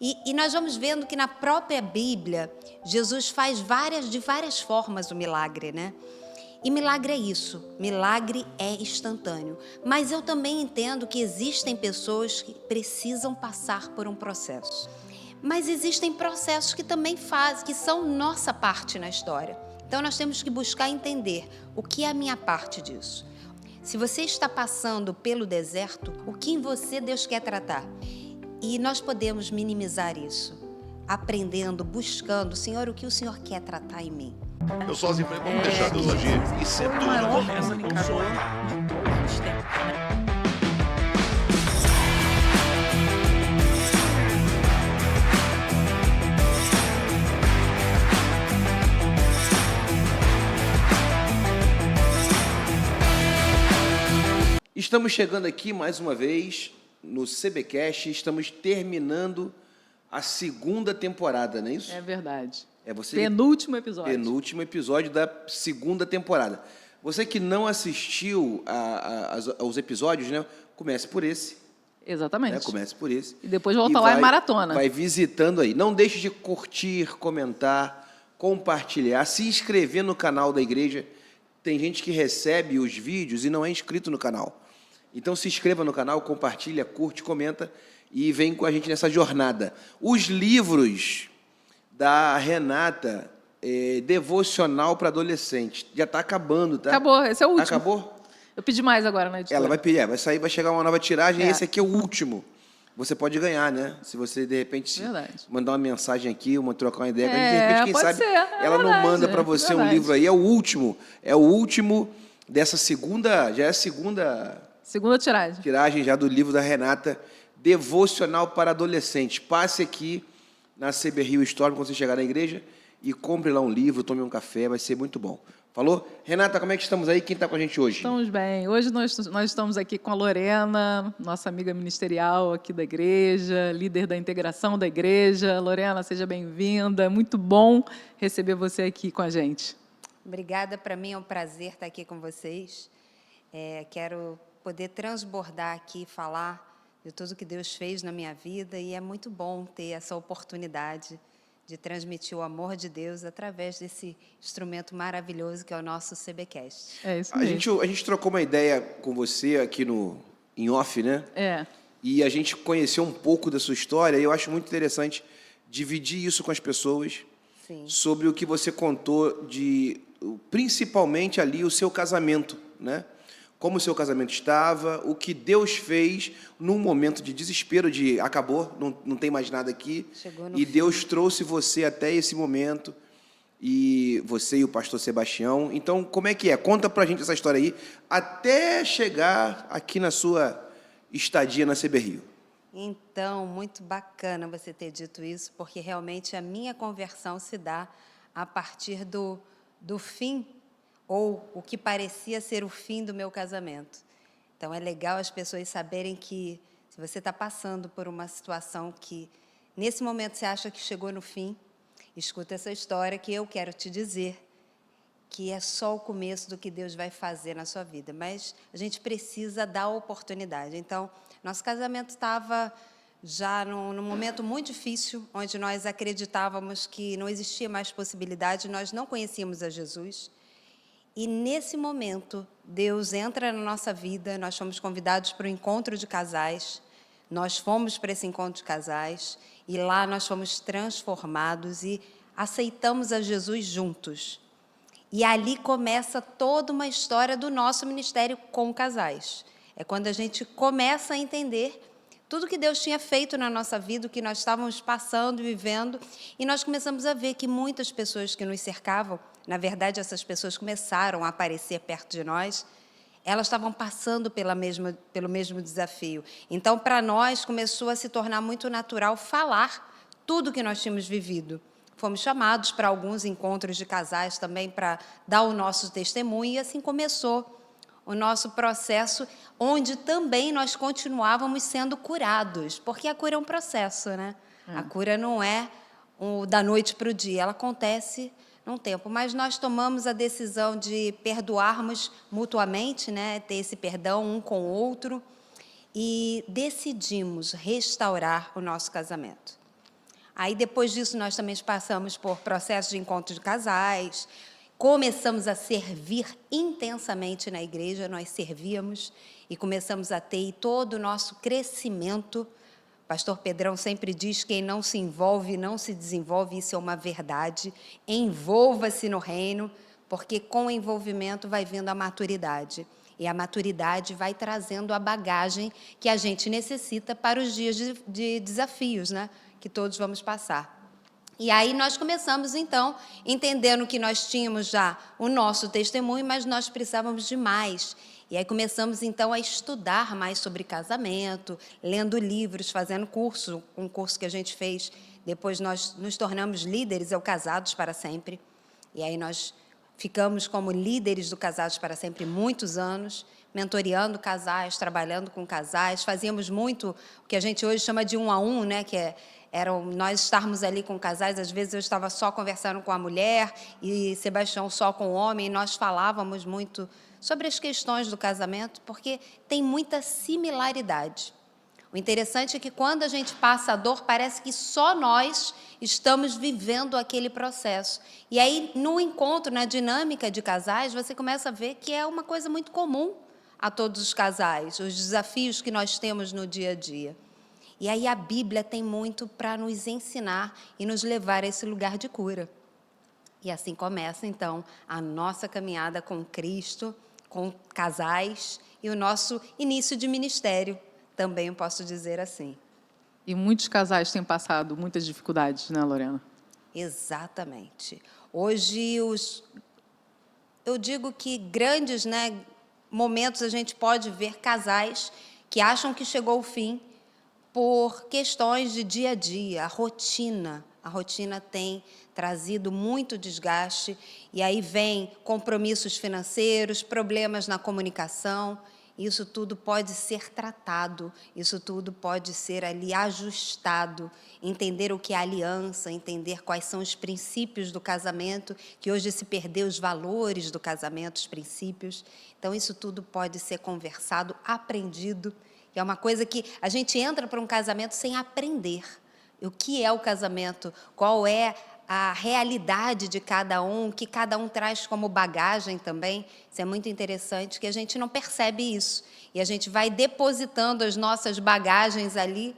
E nós vamos vendo que na própria Bíblia, Jesus faz de várias formas o milagre, né? E milagre é isso, milagre é instantâneo. Mas eu também entendo que existem pessoas que precisam passar por um processo. Mas existem processos que também que são nossa parte na história. Então nós temos que buscar entender o que é a minha parte disso. Se você está passando pelo deserto, o que em você Deus quer tratar? E nós podemos minimizar isso, aprendendo, buscando, Senhor, o que o Senhor quer tratar em mim. Eu sozinho falei, vamos deixar Deus agir. E sempre o maior tudo comunicador de todos os tempos, né? Estamos chegando aqui mais uma vez no CBcast, estamos terminando a segunda temporada, não é isso? É verdade. É você. Penúltimo episódio. Penúltimo episódio da segunda temporada. Você que não assistiu aos episódios, né? Comece por esse. Exatamente. Né? Comece por esse. E depois volta lá e maratona. Vai visitando aí. Não deixe de curtir, comentar, compartilhar, se inscrever no canal da igreja. Tem gente que recebe os vídeos e não é inscrito no canal. Então se inscreva no canal, compartilha, curte, comenta e vem com a gente nessa jornada. Os livros da Renata, devocional para adolescente, já está acabando, tá? Acabou, esse é o último. Acabou? Eu pedi mais agora na editora. Ela vai pedir, vai sair, vai chegar uma nova tiragem, esse aqui é o último. Você pode ganhar, né? Se você, de repente, mandar uma mensagem aqui, trocar uma ideia, de repente, quem sabe, ela não manda para você um livro aí. É o último dessa segunda, já é a segunda tiragem. Tiragem já do livro da Renata, Devocional para Adolescentes. Passe aqui na CB Rio Store, quando você chegar na igreja, e compre lá um livro, tome um café, vai ser muito bom. Falou? Renata, como é que estamos aí? Quem está com a gente hoje? Estamos bem. Hoje nós estamos aqui com a Lorena, nossa amiga ministerial aqui da igreja, líder da integração da igreja. Lorena, seja bem-vinda. Muito bom receber você aqui com a gente. Obrigada. Para mim é um prazer estar aqui com vocês. Quero poder transbordar aqui, falar de tudo que Deus fez na minha vida, e é muito bom ter essa oportunidade de transmitir o amor de Deus através desse instrumento maravilhoso que é o nosso CBcast. É isso mesmo. A gente trocou uma ideia com você aqui em off, né? E a gente conheceu um pouco da sua história, e eu acho muito interessante dividir isso com as pessoas. Sim. Sobre o que você contou principalmente ali, o seu casamento, né? Como o seu casamento estava, o que Deus fez num momento de desespero, acabou, não tem mais nada aqui. E Deus trouxe você até esse momento, e você e o pastor Sebastião. Então, como é que é? Conta pra gente essa história aí, até chegar aqui na sua estadia na CB Rio. Então, muito bacana você ter dito isso, porque realmente a minha conversão se dá a partir do fim, ou o que parecia ser o fim do meu casamento. Então, é legal as pessoas saberem que, se você está passando por uma situação que, nesse momento, você acha que chegou no fim, escuta essa história que eu quero te dizer, que é só o começo do que Deus vai fazer na sua vida. Mas a gente precisa dar oportunidade. Então, nosso casamento estava já num momento muito difícil, onde nós acreditávamos que não existia mais possibilidade, nós não conhecíamos a Jesus. E, nesse momento, Deus entra na nossa vida, nós fomos convidados para o encontro de casais, nós fomos para esse encontro de casais, e lá nós fomos transformados e aceitamos a Jesus juntos. E ali começa toda uma história do nosso ministério com casais. É quando a gente começa a entender tudo que Deus tinha feito na nossa vida, o que nós estávamos passando e vivendo, e nós começamos a ver que muitas pessoas que nos cercavam, na verdade, essas pessoas começaram a aparecer perto de nós, elas estavam passando pelo mesmo desafio. Então, para nós, começou a se tornar muito natural falar tudo que nós tínhamos vivido. Fomos chamados para alguns encontros de casais também para dar o nosso testemunho, e assim começou o nosso processo, onde também nós continuávamos sendo curados, porque a cura é um processo, né? A cura não é da noite para o dia, ela acontece num tempo, mas nós tomamos a decisão de perdoarmos mutuamente, né? Ter esse perdão um com o outro, e decidimos restaurar o nosso casamento. Aí, depois disso, nós também passamos por processos de encontro de casais, começamos a servir intensamente na igreja, nós servíamos e começamos a ter todo o nosso crescimento. Pastor Pedrão sempre diz: quem não se envolve, não se desenvolve, isso é uma verdade. Envolva-se no reino, porque com o envolvimento vai vindo a maturidade. E a maturidade vai trazendo a bagagem que a gente necessita para os dias de desafios, né? Que todos vamos passar. E aí nós começamos, então, entendendo que nós tínhamos já o nosso testemunho, mas nós precisávamos de mais. E aí começamos, então, a estudar mais sobre casamento, lendo livros, fazendo curso, um curso que a gente fez. Depois nós nos tornamos líderes, Casados para Sempre. E aí nós ficamos como líderes do Casados para Sempre muitos anos, mentoreando casais, trabalhando com casais. Fazíamos muito o que a gente hoje chama de 1 a 1, né? Que nós estarmos ali com casais. Às vezes eu estava só conversando com a mulher e Sebastião só com o homem, e nós falávamos muito sobre as questões do casamento, porque tem muita similaridade. O interessante é que quando a gente passa a dor, parece que só nós estamos vivendo aquele processo. E aí, no encontro, na dinâmica de casais, você começa a ver que é uma coisa muito comum a todos os casais, os desafios que nós temos no dia a dia. E aí a Bíblia tem muito para nos ensinar e nos levar a esse lugar de cura. E assim começa, então, a nossa caminhada com Cristo, com casais e o nosso início de ministério, também eu posso dizer assim. E muitos casais têm passado muitas dificuldades, né, Lorena? Exatamente. Hoje, eu digo que grandes, né, momentos a gente pode ver casais que acham que chegou o fim por questões de dia a dia, a rotina. A rotina tem trazido muito desgaste, e aí vem compromissos financeiros, problemas na comunicação. Isso tudo pode ser tratado, isso tudo pode ser ali ajustado, entender o que é aliança, entender quais são os princípios do casamento, que hoje se perdeu os valores do casamento, os princípios. Então, isso tudo pode ser conversado, aprendido, que é uma coisa que a gente entra para um casamento sem aprender. O que é o casamento? Qual é a realidade de cada um, que cada um traz como bagagem também. Isso é muito interessante, que a gente não percebe isso. E a gente vai depositando as nossas bagagens ali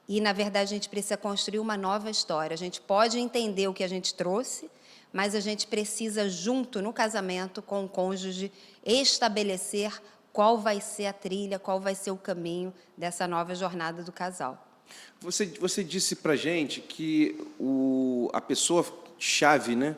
e, na verdade, a gente precisa construir uma nova história. A gente pode entender o que a gente trouxe, mas a gente precisa, junto no casamento, com o cônjuge, estabelecer qual vai ser a trilha, qual vai ser o caminho dessa nova jornada do casal. Você disse para a gente que a pessoa-chave, né,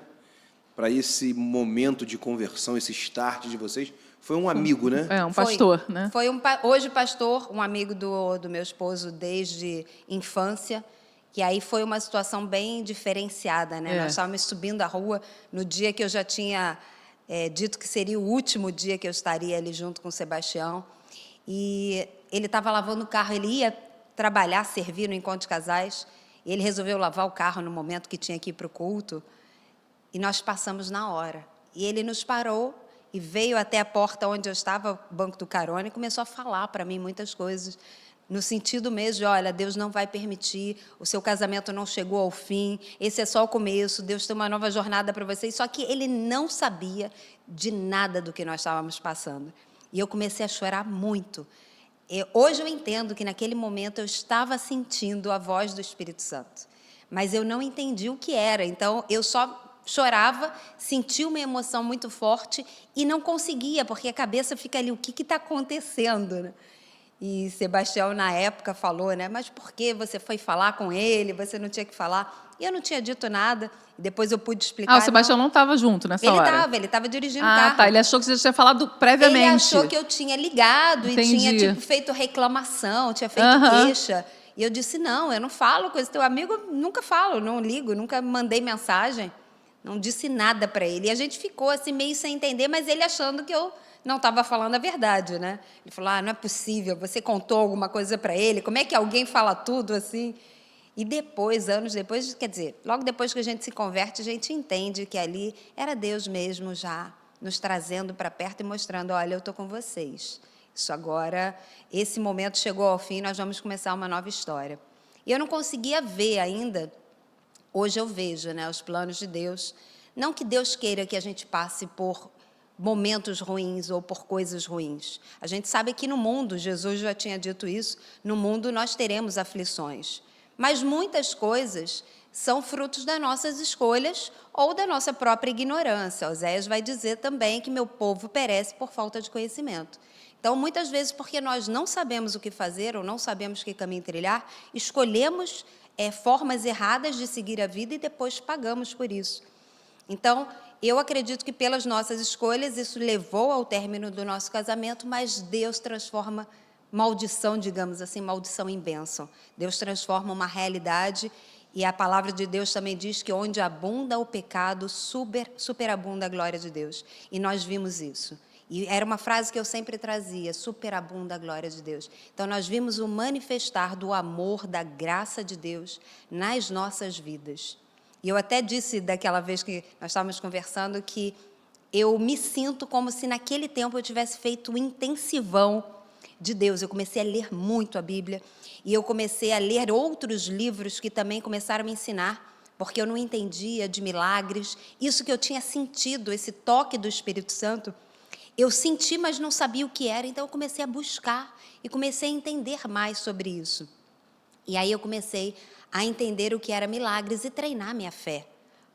para esse momento de conversão, esse start de vocês, foi um amigo, né? Um pastor, né? Foi hoje pastor, um amigo do meu esposo desde infância, que aí foi uma situação bem diferenciada, né? Nós estávamos subindo a rua no dia que eu já tinha dito que seria o último dia que eu estaria ali junto com o Sebastião, e ele estava lavando o carro, ele ia trabalhar, servir no encontro de casais, e ele resolveu lavar o carro no momento que tinha que ir para o culto, e nós passamos na hora. E ele nos parou e veio até a porta onde eu estava, o banco do carona, e começou a falar para mim muitas coisas, no sentido mesmo de, olha, Deus não vai permitir, o seu casamento não chegou ao fim, esse é só o começo, Deus tem uma nova jornada para vocês, só que ele não sabia de nada do que nós estávamos passando. E eu comecei a chorar muito. Hoje eu entendo que naquele momento eu estava sentindo a voz do Espírito Santo, mas eu não entendi o que era, então eu só chorava, sentia uma emoção muito forte e não conseguia, porque a cabeça fica ali, o que está acontecendo, né? E Sebastião, na época, falou, né? Mas por que você foi falar com ele? Você não tinha que falar. E eu não tinha dito nada. E depois eu pude explicar. O Sebastião não estava junto nessa hora? Ele estava dirigindo o carro. Tá. Ele achou que você tinha falado previamente. Ele achou que eu tinha ligado Entendi. E tinha feito reclamação, tinha feito queixa. E eu disse, não, eu não falo com esse teu amigo, nunca falo, não ligo, nunca mandei mensagem. Não disse nada para ele. E a gente ficou assim, meio sem entender, mas ele achando que eu não estava falando a verdade, né? Ele falou, não é possível, você contou alguma coisa para ele? Como é que alguém fala tudo assim? E depois, anos depois, quer dizer, logo depois que a gente se converte, a gente entende que ali era Deus mesmo já nos trazendo para perto e mostrando, olha, eu estou com vocês. Isso agora, esse momento chegou ao fim, nós vamos começar uma nova história. E eu não conseguia ver ainda hoje eu vejo, né, os planos de Deus. Não que Deus queira que a gente passe por momentos ruins ou por coisas ruins. A gente sabe que no mundo, Jesus já tinha dito isso, no mundo nós teremos aflições. Mas muitas coisas são frutos das nossas escolhas ou da nossa própria ignorância. Oséias vai dizer também que meu povo perece por falta de conhecimento. Então, muitas vezes, porque nós não sabemos o que fazer ou não sabemos que caminho trilhar, escolhemos formas erradas de seguir a vida e depois pagamos por isso. Então, eu acredito que pelas nossas escolhas isso levou ao término do nosso casamento, mas Deus transforma maldição, digamos assim, maldição em bênção. Deus transforma uma realidade e a palavra de Deus também diz que onde abunda o pecado, superabunda a glória de Deus. E nós vimos isso. E era uma frase que eu sempre trazia, superabunda a glória de Deus. Então, nós vimos o manifestar do amor, da graça de Deus nas nossas vidas. E eu até disse daquela vez que nós estávamos conversando que eu me sinto como se naquele tempo eu tivesse feito um intensivão de Deus. Eu comecei a ler muito a Bíblia e eu comecei a ler outros livros que também começaram a me ensinar, porque eu não entendia de milagres. Isso que eu tinha sentido, esse toque do Espírito Santo, eu senti, mas não sabia o que era, então eu comecei a buscar e comecei a entender mais sobre isso. E aí eu comecei a entender o que era milagres e treinar minha fé,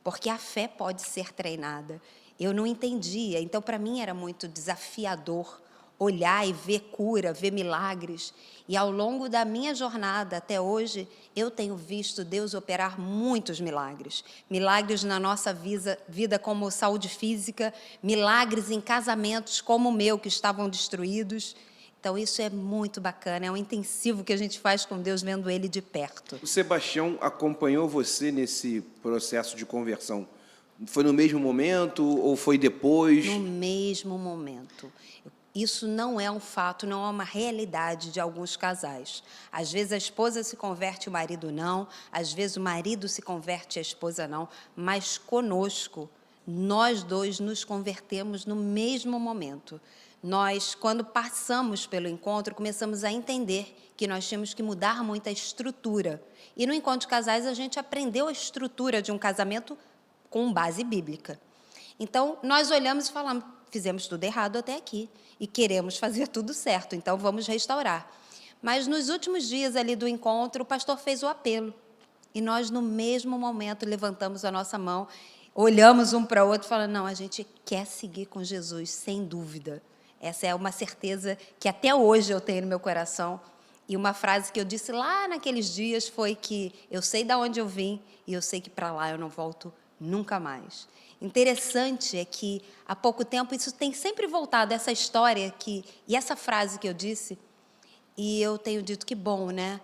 porque a fé pode ser treinada. Eu não entendia, então para mim era muito desafiador olhar e ver cura, ver milagres. E ao longo da minha jornada até hoje, eu tenho visto Deus operar muitos milagres. Milagres na nossa vida como saúde física, milagres em casamentos como o meu, que estavam destruídos. Então isso é muito bacana, é um intensivo que a gente faz com Deus vendo Ele de perto. O Sebastião acompanhou você nesse processo de conversão? Foi no mesmo momento ou foi depois? No mesmo momento. Isso não é um fato, não é uma realidade de alguns casais. Às vezes a esposa se converte, o marido não. Às vezes o marido se converte, a esposa não. Mas conosco, nós dois nos convertemos no mesmo momento. Nós, quando passamos pelo encontro, começamos a entender que nós tínhamos que mudar muito a estrutura. E no encontro de casais, a gente aprendeu a estrutura de um casamento com base bíblica. Então, nós olhamos e falamos, fizemos tudo errado até aqui e queremos fazer tudo certo, então vamos restaurar. Mas nos últimos dias ali do encontro, o pastor fez o apelo e nós no mesmo momento levantamos a nossa mão, olhamos um para o outro e falamos, não, a gente quer seguir com Jesus, sem dúvida. Essa é uma certeza que até hoje eu tenho no meu coração. E uma frase que eu disse lá naqueles dias foi que eu sei de onde eu vim e eu sei que para lá eu não volto nunca mais. Interessante é que, há pouco tempo, isso tem sempre voltado, essa história e essa frase que eu disse, e eu tenho dito que bom, né?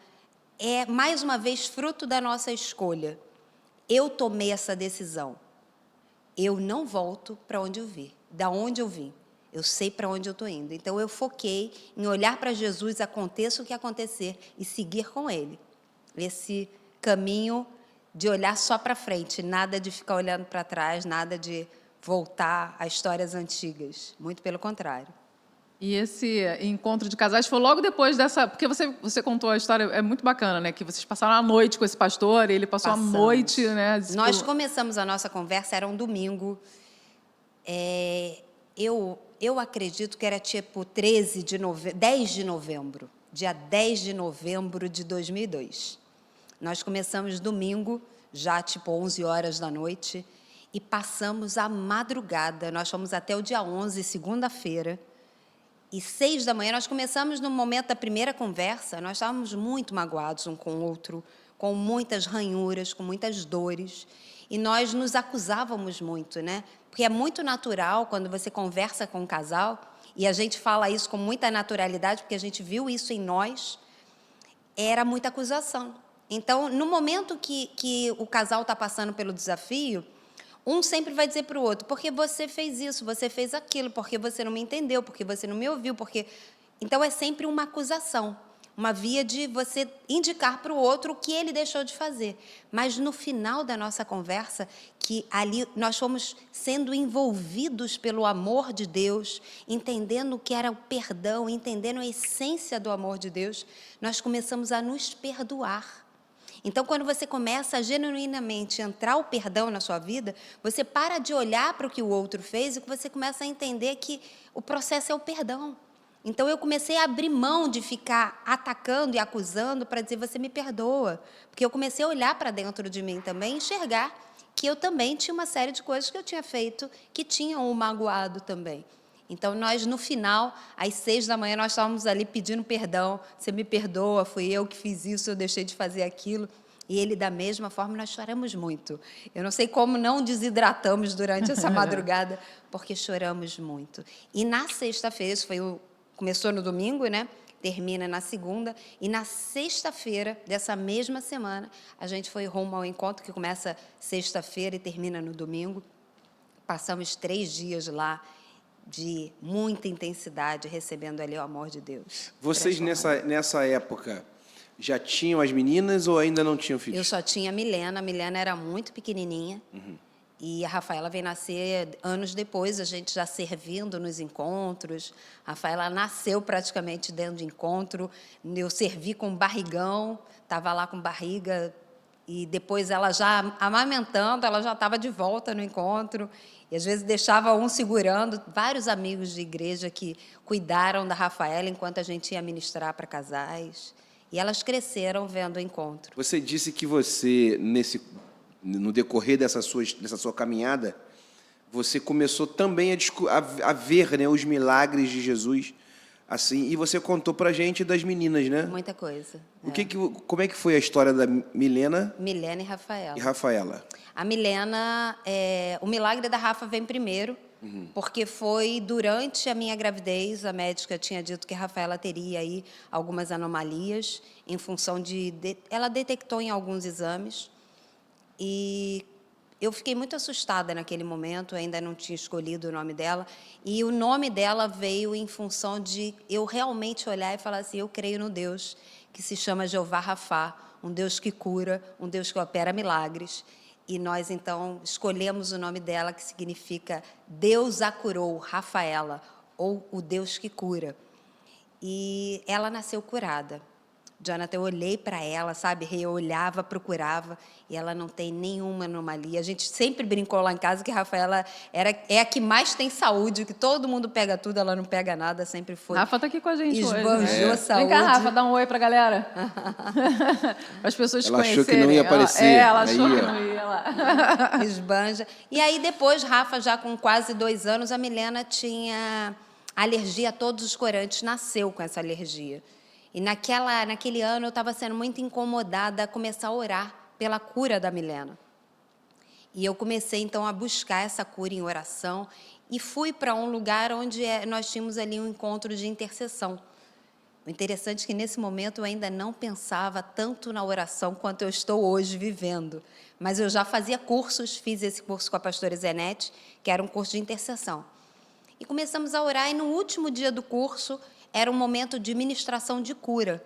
É, mais uma vez, fruto da nossa escolha. Eu tomei essa decisão. Eu não volto para onde eu vim, da onde eu vim. Eu sei para onde eu estou indo. Então, eu foquei em olhar para Jesus, aconteça o que acontecer, e seguir com Ele. Esse caminho de olhar só para frente, nada de ficar olhando para trás, nada de voltar a histórias antigas. Muito pelo contrário. E esse encontro de casais foi logo depois dessa... Porque você contou a história, é muito bacana, né? Que vocês passaram a noite com esse pastor, ele passou a noite, né? Nós começamos a nossa conversa, era um domingo. Eu acredito que era tipo 10 de novembro, dia 10 de novembro de 2002. Nós começamos domingo, já tipo 11 horas da noite, e passamos a madrugada. Nós fomos até o dia 11, segunda-feira, e 6 da manhã, nós começamos no momento da primeira conversa, nós estávamos muito magoados um com o outro, com muitas ranhuras, com muitas dores, e nós nos acusávamos muito, né? Porque é muito natural quando você conversa com um casal, e a gente fala isso com muita naturalidade, porque a gente viu isso em nós, era muita acusação. Então, no momento que o casal está passando pelo desafio, um sempre vai dizer para o outro, porque você fez isso, você fez aquilo, porque você não me entendeu, porque você não me ouviu, porque... Então, é sempre uma acusação, uma via de você indicar para o outro o que ele deixou de fazer. Mas, no final da nossa conversa, que ali nós fomos sendo envolvidos pelo amor de Deus, entendendo o que era o perdão, entendendo a essência do amor de Deus, nós começamos a nos perdoar. Então, quando você começa a genuinamente entrar o perdão na sua vida, você para de olhar para o que o outro fez e você começa a entender que o processo é o perdão. Então, eu comecei a abrir mão de ficar atacando e acusando para dizer, você me perdoa. Porque eu comecei a olhar para dentro de mim também e enxergar que eu também tinha uma série de coisas que eu tinha feito que tinham o magoado também. Então, nós, no final, às 6 da manhã, nós estávamos ali pedindo perdão. Você me perdoa, fui eu que fiz isso, eu deixei de fazer aquilo. E ele, da mesma forma, nós choramos muito. Eu não sei como não desidratamos durante essa madrugada, porque choramos muito. E na sexta-feira, isso começou no domingo, né? Termina na segunda. E na sexta-feira dessa mesma semana, a gente foi rumo ao encontro, que começa sexta-feira e termina no domingo. Passamos 3 dias lá, de muita intensidade, recebendo ali o amor de Deus. Vocês, nessa época, já tinham as meninas ou ainda não tinham filhos? Eu só tinha a Milena era muito pequenininha, e a Rafaela veio nascer anos depois, a gente já servindo nos encontros. A Rafaela nasceu praticamente dentro de encontro, eu servi com barrigão, estava lá com barriga, e depois ela já amamentando, ela já estava de volta no encontro. E às vezes deixava um segurando, vários amigos de igreja que cuidaram da Rafaela enquanto a gente ia ministrar para casais. E elas cresceram vendo o encontro. Você disse que você, no decorrer dessa sua caminhada, você começou também a ver, né, os milagres de Jesus. Assim, e você contou pra gente das meninas, né? Muita coisa. Como é que foi a história da Milena Milena e Rafaela. e Rafaela? A Milena, o milagre da Rafa vem primeiro, porque foi durante a minha gravidez, a médica tinha dito que a Rafaela teria aí algumas anomalias, em função ela detectou em alguns exames, e eu fiquei muito assustada naquele momento, ainda não tinha escolhido o nome dela, e o nome dela veio em função de eu realmente olhar e falar assim, eu creio no Deus que se chama Jeová Rafá, um Deus que cura, um Deus que opera milagres. E nós, então, escolhemos o nome dela, que significa Deus a curou, Rafaela, ou o Deus que cura. E ela nasceu curada. Jonathan, eu olhei para ela, sabe? Eu olhava, procurava, e ela não tem nenhuma anomalia. A gente sempre brincou lá em casa que a Rafaela é a que mais tem saúde, que todo mundo pega tudo, ela não pega nada, sempre foi. Rafa tá aqui com a gente Esbanjou hoje, né? saúde. Vem cá, Rafa, dá um oi pra galera. As pessoas Ela conhecerem. achou que não ia aparecer. Ela achou Aí, que ó. não ia lá. Esbanja. E aí, depois, Rafa, já com quase 2 anos, a Milena tinha alergia a todos os corantes, nasceu com essa alergia. E naquele ano eu estava sendo muito incomodada a começar a orar pela cura da Milena. E eu comecei, então, a buscar essa cura em oração e fui para um lugar onde nós tínhamos ali um encontro de intercessão. O interessante é que, nesse momento, eu ainda não pensava tanto na oração quanto eu estou hoje vivendo. Mas eu já fazia cursos, fiz esse curso com a pastora Zenete, que era um curso de intercessão. E começamos a orar, e no último dia do curso, era um momento de ministração de cura.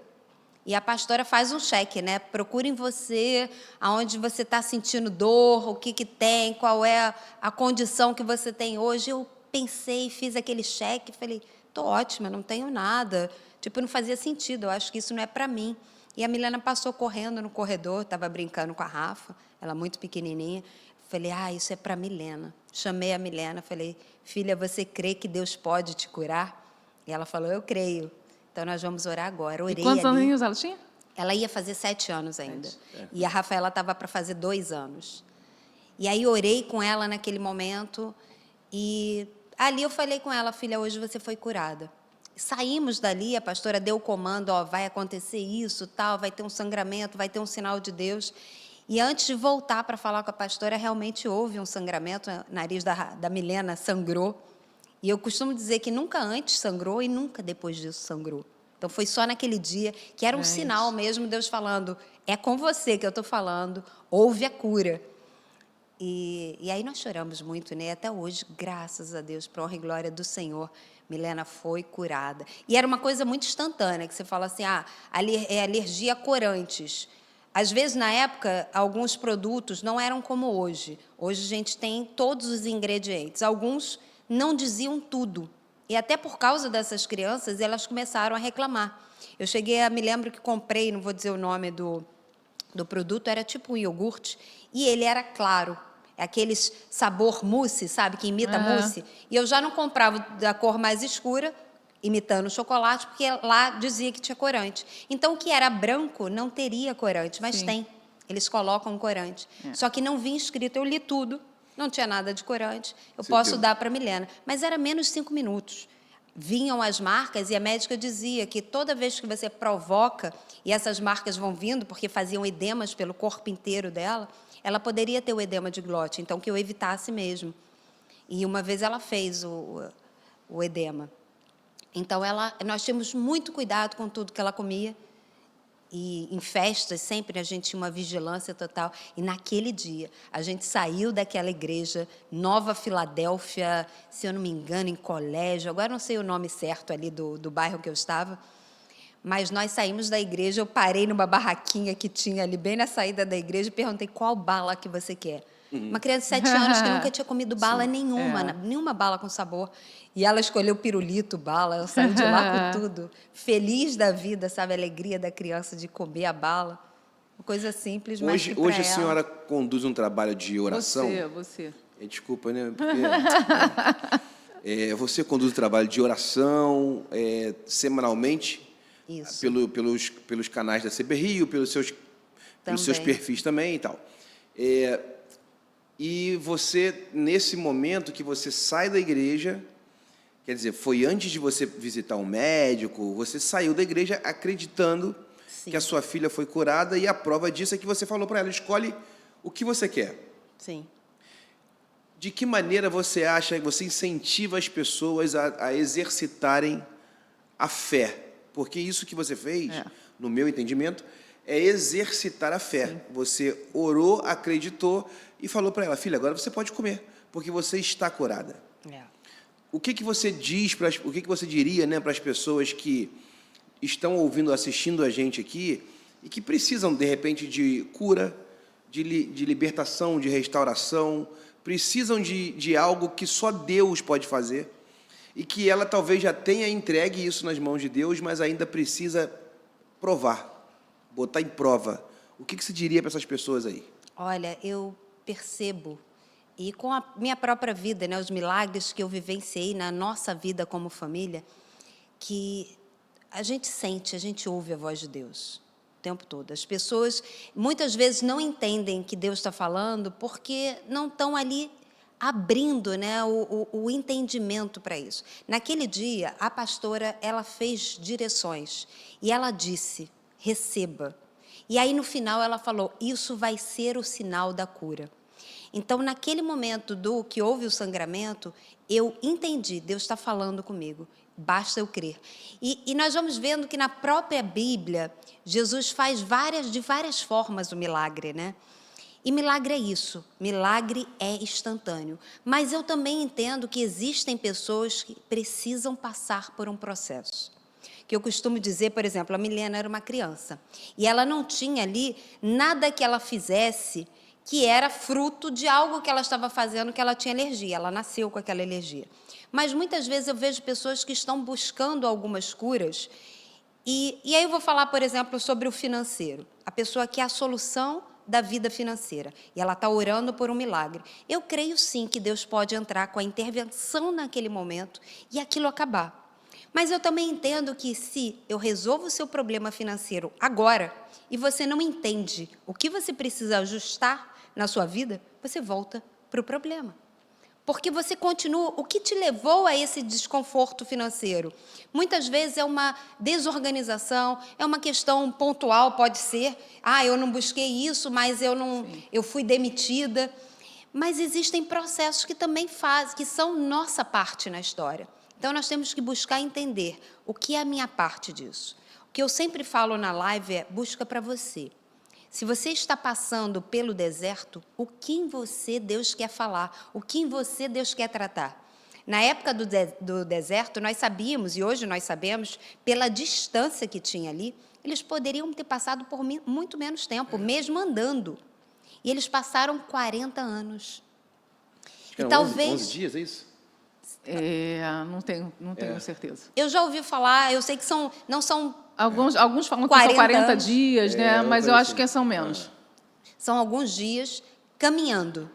E a pastora faz um cheque, né? Procura em você, aonde você está sentindo dor, o que tem, qual é a condição que você tem hoje. Eu pensei, fiz aquele cheque, falei, estou ótima, não tenho nada. Tipo, não fazia sentido, eu acho que isso não é para mim. E a Milena passou correndo no corredor, estava brincando com a Rafa, ela muito pequenininha. Falei, isso é para a Milena. Chamei a Milena, falei, filha, você crê que Deus pode te curar? E ela falou, eu creio. Então, nós vamos orar agora. Orei E quantos ali. aninhos ela tinha? Ela ia fazer 7 anos ainda. E a Rafaela estava para fazer 2 anos. E aí, orei com ela naquele momento. E ali eu falei com ela, filha, hoje você foi curada. Saímos dali, a pastora deu o comando, vai acontecer isso, tal, vai ter um sangramento, vai ter um sinal de Deus. E antes de voltar para falar com a pastora, realmente houve um sangramento, o nariz da Milena sangrou. E eu costumo dizer que nunca antes sangrou e nunca depois disso sangrou. Então, foi só naquele dia que era um sinal mesmo, Deus falando, é com você que eu estou falando, houve a cura. E aí nós choramos muito, né? Até hoje, graças a Deus, para honra e glória do Senhor, Milena foi curada. E era uma coisa muito instantânea, que você fala assim, é alergia a corantes. Às vezes, na época, alguns produtos não eram como hoje. Hoje a gente tem todos os ingredientes. Alguns não diziam tudo. E até por causa dessas crianças, elas começaram a reclamar. Me lembro que comprei, não vou dizer o nome do do produto era tipo um iogurte e ele era claro. É aqueles sabor mousse, sabe, que imita mousse. E eu já não comprava da cor mais escura, imitando o chocolate, porque lá dizia que tinha corante. Então, o que era branco não teria corante, mas Sim. tem. Eles colocam corante. Só que não vinha escrito, eu li tudo, não tinha nada de corante. Eu Você posso viu? dar para a Milena. Mas era menos de 5 minutos. Vinham as marcas e a médica dizia que toda vez que você provoca, e essas marcas vão vindo porque faziam edemas pelo corpo inteiro dela, ela poderia ter o edema de glote, então que eu evitasse mesmo. E uma vez ela fez o edema. Então, nós tínhamos muito cuidado com tudo que ela comia. E em festas, sempre a gente tinha uma vigilância total. E naquele dia, a gente saiu daquela igreja, Nova Filadélfia, se eu não me engano, em colégio. Agora não sei o nome certo ali do bairro que eu estava. Mas nós saímos da igreja, eu parei numa barraquinha que tinha ali, bem na saída da igreja, e perguntei qual bala que você quer. Uma criança de 7 anos que nunca tinha comido bala nenhuma, nenhuma bala com sabor. E ela escolheu pirulito, bala, eu saí de lá com tudo. Feliz da vida, sabe, a alegria da criança de comer a bala. Uma coisa simples, mas que pra Hoje a ela... senhora conduz um trabalho de oração. Você. Desculpa, né? Porque, você conduz um trabalho de oração semanalmente. Isso. Pelos canais da CB Rio, pelos seus perfis também e tal. E você, nesse momento que você sai da igreja, quer dizer, foi antes de você visitar um médico, você saiu da igreja acreditando Sim. que a sua filha foi curada, e a prova disso é que você falou para ela, escolhe o que você quer. Sim. De que maneira você acha, você incentiva as pessoas a exercitarem a fé? Porque isso que você fez, no meu entendimento, é exercitar a fé. Sim. Você orou, acreditou e falou para ela, filha, agora você pode comer, porque você está curada. O que você diz, o que você diria, né, para as pessoas que estão ouvindo, assistindo a gente aqui e que precisam, de repente, de cura, de libertação, de restauração, precisam de algo que só Deus pode fazer? E que ela talvez já tenha entregue isso nas mãos de Deus, mas ainda precisa provar, botar em prova. O que você diria para essas pessoas aí? Olha, eu percebo, e com a minha própria vida, né, os milagres que eu vivenciei na nossa vida como família, que a gente sente, a gente ouve a voz de Deus o tempo todo. As pessoas, muitas vezes, não entendem que Deus está falando porque não estão ali abrindo, né, o entendimento para isso. Naquele dia, a pastora, ela fez direções e ela disse, receba. E aí, no final, ela falou, isso vai ser o sinal da cura. Então, naquele momento do que houve o sangramento, eu entendi, Deus está falando comigo, basta eu crer. E nós vamos vendo que na própria Bíblia, Jesus faz de várias formas o milagre, né? E milagre é isso, milagre é instantâneo. Mas eu também entendo que existem pessoas que precisam passar por um processo. Que eu costumo dizer, por exemplo, a Milena era uma criança. E ela não tinha ali nada que ela fizesse que era fruto de algo que ela estava fazendo que ela tinha alergia. Ela nasceu com aquela alergia. Mas muitas vezes eu vejo pessoas que estão buscando algumas curas. E aí eu vou falar, por exemplo, sobre o financeiro. A pessoa quer a solução da vida financeira. E ela está orando por um milagre. Eu creio sim que Deus pode entrar com a intervenção naquele momento e aquilo acabar. Mas eu também entendo que se eu resolvo o seu problema financeiro agora e você não entende o que você precisa ajustar na sua vida, você volta para o problema. Porque você continua, o que te levou a esse desconforto financeiro? Muitas vezes é uma desorganização, é uma questão pontual, pode ser. Eu não busquei isso, mas eu fui demitida. Mas existem processos que também que são nossa parte na história. Então, nós temos que buscar entender o que é a minha parte disso. O que eu sempre falo na live é, busca para você. Se você está passando pelo deserto, o que em você Deus quer falar? O que em você Deus quer tratar? Na época do deserto, nós sabíamos, e hoje nós sabemos, pela distância que tinha ali, eles poderiam ter passado por muito menos tempo, mesmo andando. E eles passaram 40 anos. Acho que eram talvez 11 dias, é isso? Não tenho certeza. Eu já ouvi falar, eu sei que não são Alguns falam que 40 são 40 anos. dias, né? uma Mas eu coisa acho assim. que são menos. São alguns dias caminhando.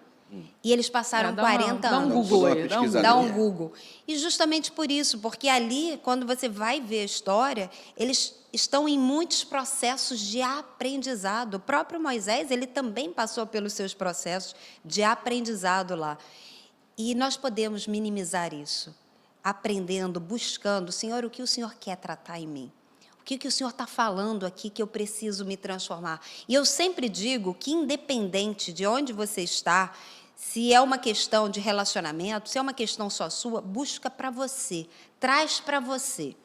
E eles passaram Dá uma- 40 dá um anos. Google Dá uma aí, dá um pesquisada. Dá Google. um Google. E justamente por isso, porque ali, quando você vai ver a história, eles estão em muitos processos de aprendizado. O próprio Moisés, ele também passou pelos seus processos de aprendizado lá. E nós podemos minimizar isso, aprendendo, buscando, Senhor, o que o Senhor quer tratar em mim? O que o Senhor está falando aqui que eu preciso me transformar? E eu sempre digo que, independente de onde você está, se é uma questão de relacionamento, se é uma questão só sua, busca para você, traz para você.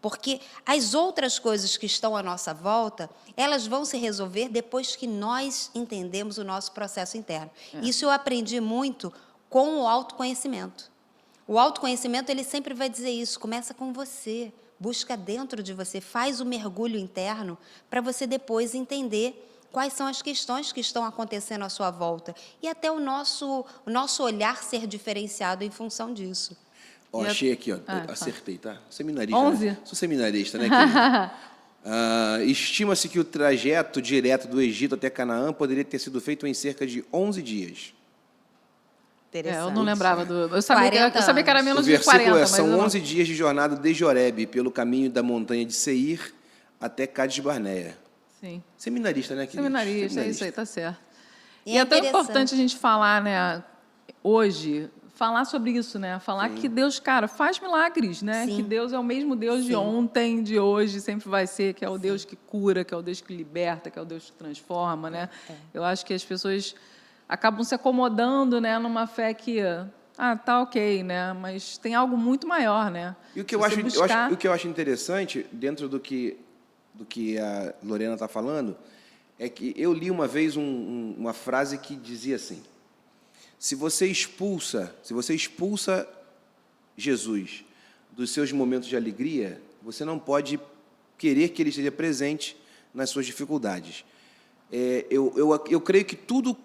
Porque as outras coisas que estão à nossa volta, elas vão se resolver depois que nós entendemos o nosso processo interno. Isso eu aprendi muito com o autoconhecimento. O autoconhecimento, ele sempre vai dizer isso, começa com você, busca dentro de você, faz o mergulho interno para você depois entender quais são as questões que estão acontecendo à sua volta e até o nosso olhar ser diferenciado em função disso. Ó, achei aqui, ó. fala. Acertei, tá? Seminarista. 11? Né? Sou seminarista, né, querido? Estima-se que o trajeto direto do Egito até Canaã poderia ter sido feito em cerca de 11 dias. Interessante. Eu não lembrava do... Eu sabia, 40 eu sabia que era anos. menos O de versículo 40, mas são eu não- 11 dias de jornada desde Horebe, pelo caminho da montanha de Seir até Cádiz Barneia. Sim. Seminarista, né, querido? Seminarista, é isso aí, tá certo. E E é é tão interessante. importante a gente falar, né, hoje, falar sobre isso, né? Falar que Deus, cara, faz milagres, né? Sim. Que Deus é o mesmo Deus de Sim. ontem, de hoje, sempre vai ser, que é o Deus que cura, que é o Deus que liberta, que é o Deus que transforma, né? Eu acho que as pessoas acabam se acomodando, né, numa fé que, tá ok, né? Mas tem algo muito maior, né? E o que o que eu acho interessante, dentro do que a Lorena está falando, é que eu li uma vez uma frase que dizia assim: se você expulsa Jesus dos seus momentos de alegria, você não pode querer que ele esteja presente nas suas dificuldades. Eu creio que tudo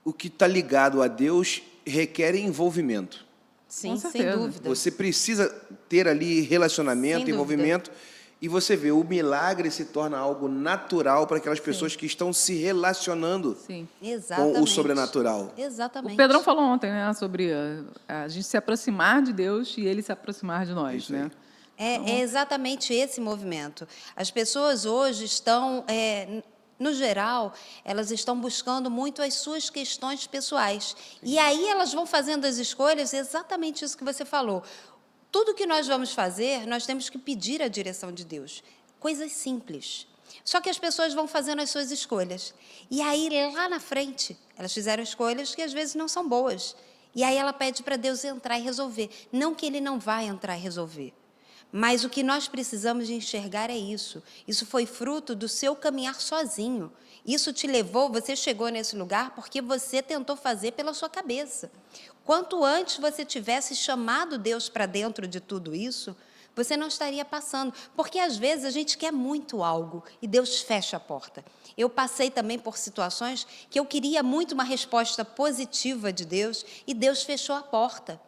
o que está ligado a Deus requer envolvimento. Sim, Com sem certeza. dúvida. Você precisa ter ali relacionamento, Sem dúvida. envolvimento, e você vê, o milagre se torna algo natural para aquelas pessoas que estão se relacionando Sim. Exatamente. com o sobrenatural. Exatamente. O Pedrão falou ontem, né, sobre a gente se aproximar de Deus e ele se aproximar de nós, Isso aí. né? É exatamente esse movimento. As pessoas hoje estão, no geral, elas estão buscando muito as suas questões pessoais. E aí elas vão fazendo as escolhas, exatamente isso que você falou. Tudo que nós vamos fazer, nós temos que pedir a direção de Deus. Coisas simples. Só que as pessoas vão fazendo as suas escolhas. E aí, lá na frente, elas fizeram escolhas que às vezes não são boas. E aí ela pede para Deus entrar e resolver. Não que Ele não vai entrar e resolver. Mas o que nós precisamos de enxergar é isso. Isso foi fruto do seu caminhar sozinho. Isso te levou, você chegou nesse lugar porque você tentou fazer pela sua cabeça. Quanto antes você tivesse chamado Deus para dentro de tudo isso, você não estaria passando. Porque às vezes a gente quer muito algo e Deus fecha a porta. Eu passei também por situações que eu queria muito uma resposta positiva de Deus e Deus fechou a porta.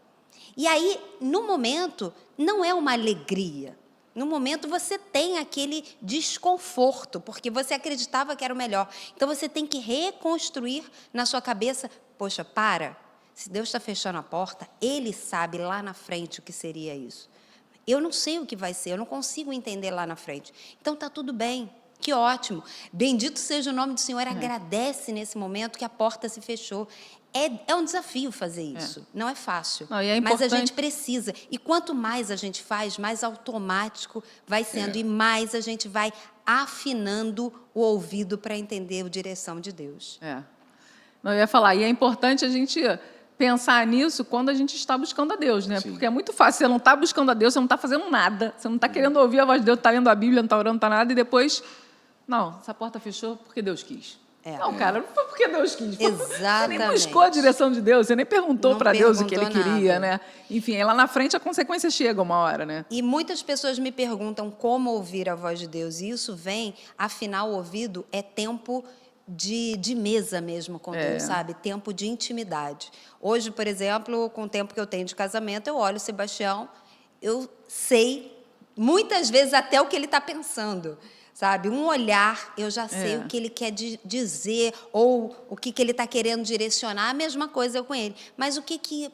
E aí, no momento, não é uma alegria. No momento, você tem aquele desconforto, porque você acreditava que era o melhor. Então, você tem que reconstruir na sua cabeça, poxa, se Deus está fechando a porta, Ele sabe lá na frente o que seria isso. Eu não sei o que vai ser, eu não consigo entender lá na frente. Então, está tudo bem, que ótimo. Bendito seja o nome do Senhor, agradece nesse momento que a porta se fechou. É um desafio fazer isso, não é fácil, Não, e é mas a importante- gente precisa. E quanto mais a gente faz, mais automático vai sendo e mais a gente vai afinando o ouvido para entender a direção de Deus. Não, eu ia falar, e é importante a gente pensar nisso quando a gente está buscando a Deus, né? Sim. Porque é muito fácil, você não está buscando a Deus, você não está fazendo nada, você não está querendo ouvir a voz de Deus, está lendo a Bíblia, não está orando, não está nada, e depois, não, essa porta fechou porque Deus quis. Não, cara, não foi porque Deus quis. Você nem Exatamente. buscou a direção de Deus, você nem perguntou Não para Deus o que Ele perguntou queria, nada. né? Enfim, aí lá na frente a consequência chega uma hora, né? E muitas pessoas me perguntam como ouvir a voz de Deus. E isso vem, afinar o ouvido é tempo de mesa mesmo com Deus, sabe? Tempo de intimidade. Hoje, por exemplo, com o tempo que eu tenho de casamento, eu olho o Sebastião, eu sei, muitas vezes, até o que ele está pensando, sabe? Um olhar, eu já sei o que ele quer dizer ou o que ele está querendo direcionar, a mesma coisa eu com ele. Mas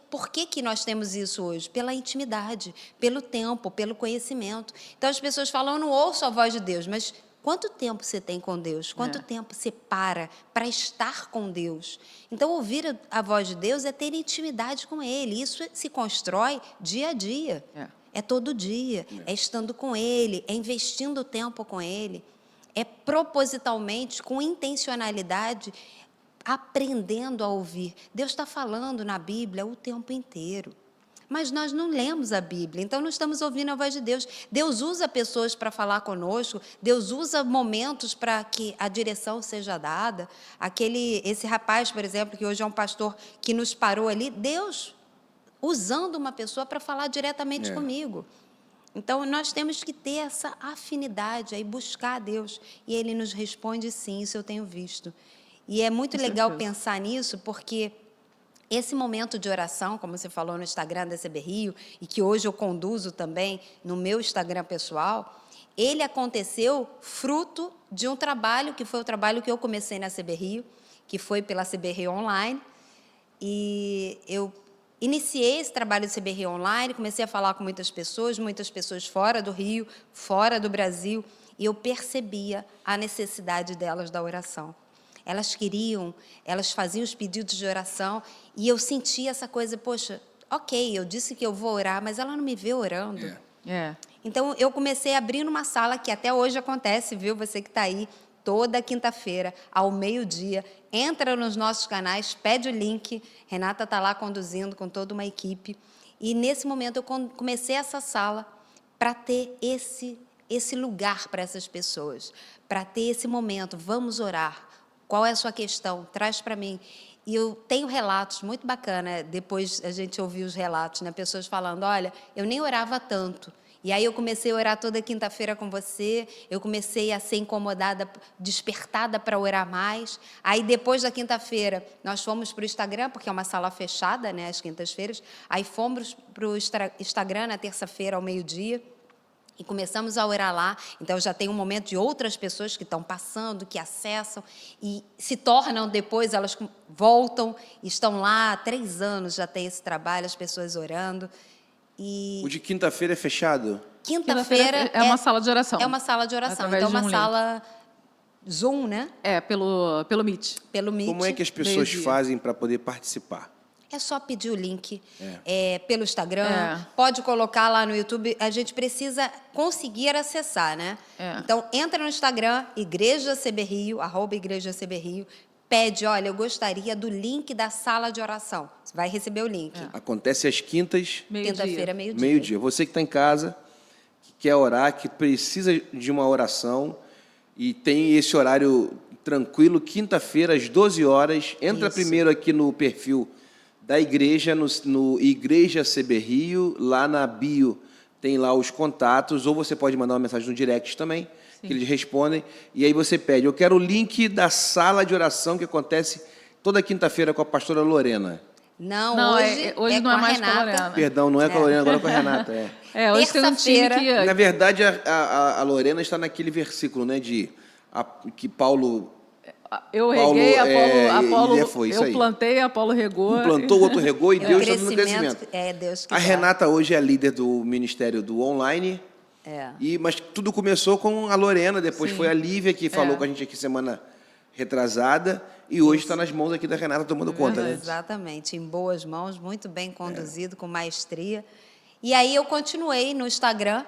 por que nós temos isso hoje? Pela intimidade, pelo tempo, pelo conhecimento. Então, as pessoas falam, eu não ouço a voz de Deus, mas quanto tempo você tem com Deus? Quanto tempo você para estar com Deus? Então, ouvir a voz de Deus é ter intimidade com Ele. Isso se constrói dia a dia. É todo dia, é estando com Ele, é investindo tempo com Ele, é propositalmente, com intencionalidade, aprendendo a ouvir. Deus está falando na Bíblia o tempo inteiro. Mas nós não lemos a Bíblia, então não estamos ouvindo a voz de Deus. Deus usa pessoas para falar conosco, Deus usa momentos para que a direção seja dada. Esse rapaz, por exemplo, que hoje é um pastor que nos parou ali, Deus usando uma pessoa para falar diretamente comigo. Então, nós temos que ter essa afinidade, aí buscar a Deus. E Ele nos responde, sim, isso eu tenho visto. E é muito legal pensar nisso, porque esse momento de oração, como você falou no Instagram da CB Rio, e que hoje eu conduzo também no meu Instagram pessoal, ele aconteceu fruto de um trabalho, que foi o trabalho que eu comecei na CB Rio, que foi pela CB Rio Online. E eu iniciei esse trabalho de CB Rio Online, comecei a falar com muitas pessoas fora do Rio, fora do Brasil, e eu percebia a necessidade delas da oração. Elas faziam os pedidos de oração, e eu sentia essa coisa, poxa, ok, eu disse que eu vou orar, mas ela não me vê orando. Então, eu comecei a abrir uma sala, que até hoje acontece, viu, você que está aí, toda quinta-feira, ao meio-dia, entra nos nossos canais, pede o link, Renata está lá conduzindo com toda uma equipe, e nesse momento eu comecei essa sala para ter esse lugar para essas pessoas, para ter esse momento, vamos orar, qual é a sua questão? Traz para mim. E eu tenho relatos muito bacanas, depois a gente ouviu os relatos, né? Pessoas falando, olha, eu nem orava tanto, e aí eu comecei a orar toda quinta-feira com você, eu comecei a ser incomodada, despertada para orar mais. Aí depois da quinta-feira, nós fomos para o Instagram, porque é uma sala fechada, né, às quintas-feiras. Aí fomos para o Instagram na terça-feira ao meio-dia e começamos a orar lá. Então já tem um momento de outras pessoas que estão passando, que acessam e se tornam depois, elas voltam, estão lá há 3 anos, já tem esse trabalho, as pessoas orando. O de quinta-feira é fechado? Quinta-feira é uma sala de oração. É uma sala de oração. Através então, de uma sala Zoom, né? Pelo Meet. Pelo Meet. Como é que as pessoas fazem para poder participar? É só pedir o link pelo Instagram, pode colocar lá no YouTube, a gente precisa conseguir acessar, né? Então, entra no Instagram, Igreja CB Rio, @Igreja CB Rio, pede, olha, eu gostaria do link da sala de oração. Você vai receber o link. Acontece às quintas. Quinta-feira, meio-dia. Meio-dia. Você que está em casa, que quer orar, que precisa de uma oração e tem esse horário tranquilo, quinta-feira, às 12 horas. Entra primeiro aqui no perfil da igreja, no Igreja CB Rio, lá na bio tem lá os contatos, ou você pode mandar uma mensagem no direct também, que eles respondem, e aí você pede, eu quero o link da sala de oração que acontece toda quinta-feira com a pastora Lorena. Não, hoje não é mais Renata. com a Lorena. Perdão, não é com a Lorena, agora é com a Renata. Hoje tem um time que... Na verdade, a Lorena está naquele versículo, né, que Paulo... Eu reguei, Apolo isso aí. Plantei, Apolo regou. Um plantou, o outro regou e Deus está no crescimento. Deus que a Renata hoje é a líder do Ministério do Online, mas tudo começou com a Lorena, depois foi a Lívia que falou com a gente aqui semana retrasada, e hoje está nas mãos aqui da Renata tomando conta, né? Exatamente, em boas mãos, muito bem conduzido, com maestria. E aí eu continuei no Instagram,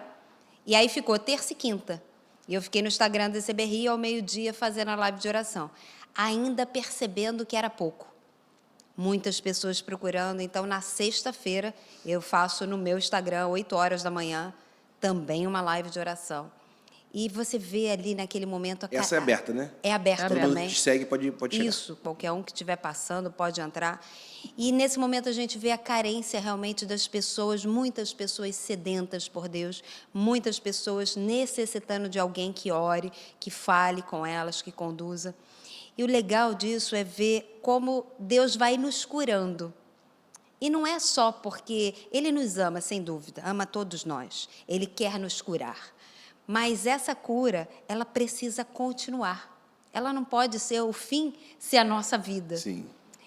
e aí ficou terça e quinta. E eu fiquei no Instagram da CB Rio ao meio-dia fazendo a live de oração, ainda percebendo que era pouco. Muitas pessoas procurando, então na sexta-feira eu faço no meu Instagram, 8 horas da manhã, também uma live de oração. E você vê ali naquele momento... Essa é aberta, né? É aberta também. Todo mundo que te segue pode chegar. Isso, qualquer um que estiver passando pode entrar. E nesse momento a gente vê a carência realmente das pessoas, muitas pessoas sedentas por Deus, muitas pessoas necessitando de alguém que ore, que fale com elas, que conduza. E o legal disso é ver como Deus vai nos curando. E não é só porque Ele nos ama, sem dúvida, ama todos nós. Ele quer nos curar. Mas essa cura, ela precisa continuar. Ela não pode ser o fim se a nossa vida. Sim.